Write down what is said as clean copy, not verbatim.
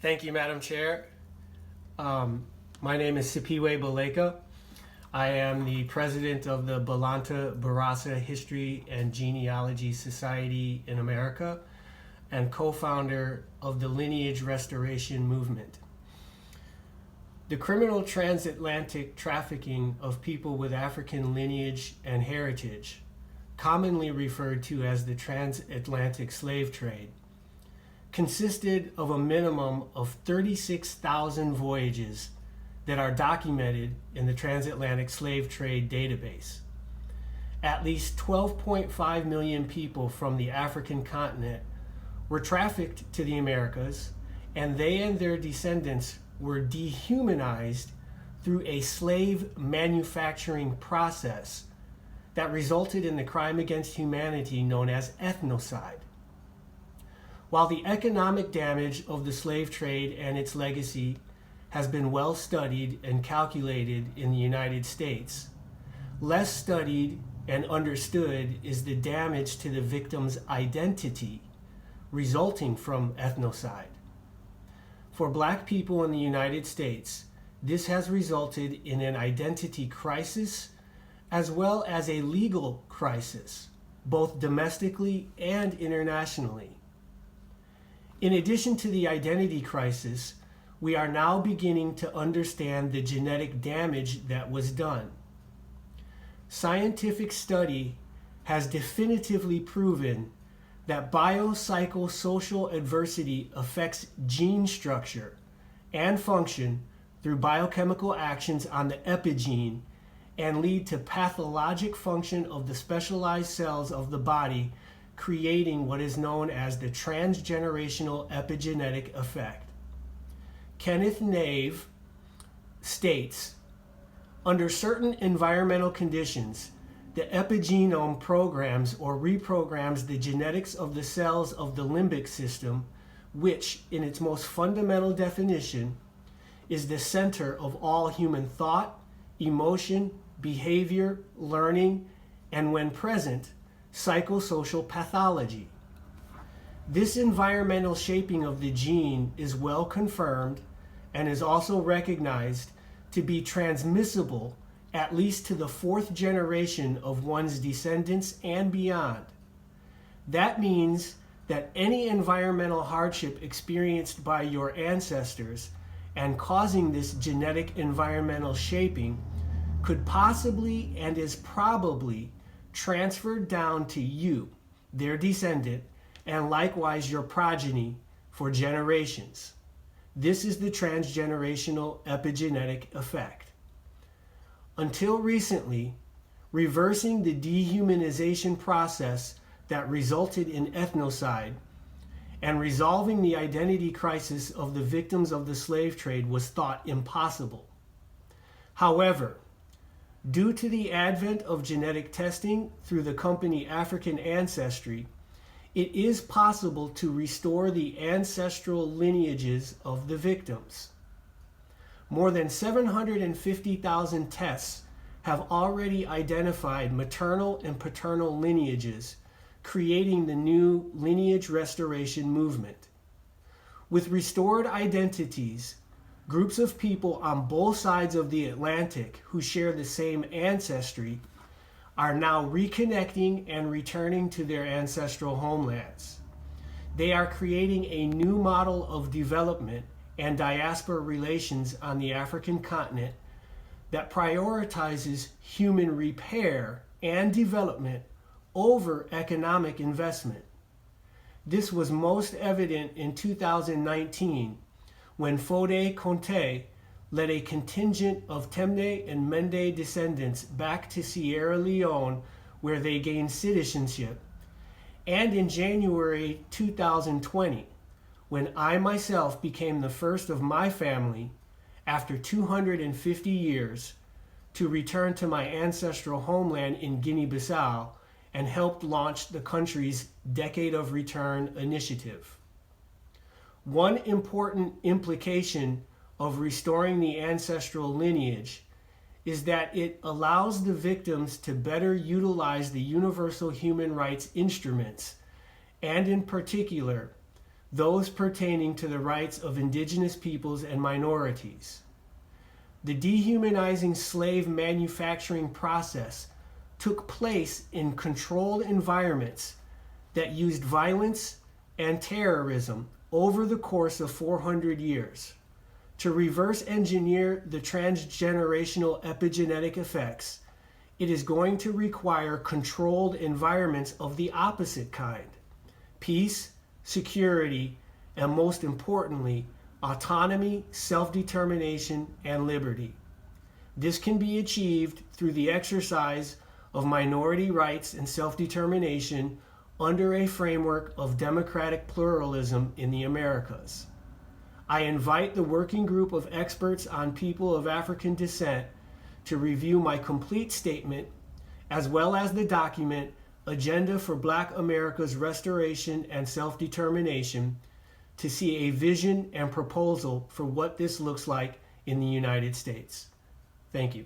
Thank you, Madam Chair. My name is Siphiwe Baleka. I am the president of the Balanta Barasa History and Genealogy Society in America and co-founder of the Lineage Restoration Movement. The criminal transatlantic trafficking of people with African lineage and heritage, commonly referred to as the transatlantic slave trade, consisted of a minimum of 36,000 voyages that are documented in the Transatlantic Slave Trade database. At least 12.5 million people from the African continent were trafficked to the Americas, and they and their descendants were dehumanized through a slave manufacturing process that resulted in the crime against humanity known as ethnocide. While the economic damage of the slave trade and its legacy has been well studied and calculated in the United States, less studied and understood is the damage to the victim's identity resulting from ethnocide. For Black people in the United States, this has resulted in an identity crisis as well as a legal crisis, both domestically and internationally. In addition to the identity crisis, we are now beginning to understand the genetic damage that was done. Scientific study has definitively proven that biopsychosocial adversity affects gene structure and function through biochemical actions on the epigene and lead to pathologic function of the specialized cells of the body, creating what is known as the transgenerational epigenetic effect. Kenneth Nave states, under certain environmental conditions, the epigenome programs or reprograms the genetics of the cells of the limbic system, which, in its most fundamental definition, is the center of all human thought, emotion, behavior, learning, and when present, psychosocial pathology. This environmental shaping of the gene is well confirmed and is also recognized to be transmissible at least to the fourth generation of one's descendants and beyond. That means that any environmental hardship experienced by your ancestors and causing this genetic environmental shaping could possibly and is probably transferred down to you, their descendant, and likewise your progeny for generations. This is the transgenerational epigenetic effect. Until recently, reversing the dehumanization process that resulted in ethnocide and resolving the identity crisis of the victims of the slave trade was thought impossible. However, due to the advent of genetic testing through the company African Ancestry, it is possible to restore the ancestral lineages of the victims. More than 750,000 tests have already identified maternal and paternal lineages, creating the new lineage restoration movement. With restored identities, groups of people on both sides of the Atlantic who share the same ancestry are now reconnecting and returning to their ancestral homelands. They are creating a new model of development and diaspora relations on the African continent that prioritizes human repair and development over economic investment. This was most evident in 2019 when Fode Conte led a contingent of Temne and Mende descendants back to Sierra Leone where they gained citizenship, and in January 2020 when I myself became the first of my family, after 250 years, to return to my ancestral homeland in Guinea-Bissau and helped launch the country's Decade of Return initiative. One important implication of restoring the ancestral lineage is that it allows the victims to better utilize the universal human rights instruments, and in particular, those pertaining to the rights of indigenous peoples and minorities. The dehumanizing slave manufacturing process took place in controlled environments that used violence and terrorism over the course of 400 years. To reverse engineer the transgenerational epigenetic effects, it is going to require controlled environments of the opposite kind: peace, security, and most importantly, autonomy, self-determination, and liberty. This can be achieved through the exercise of minority rights and self-determination under a framework of democratic pluralism in the Americas. I invite the working group of experts on people of African descent to review my complete statement, as well as the document Agenda for Black America's Restoration and Self-Determination, to see a vision and proposal for what this looks like in the United States. Thank you.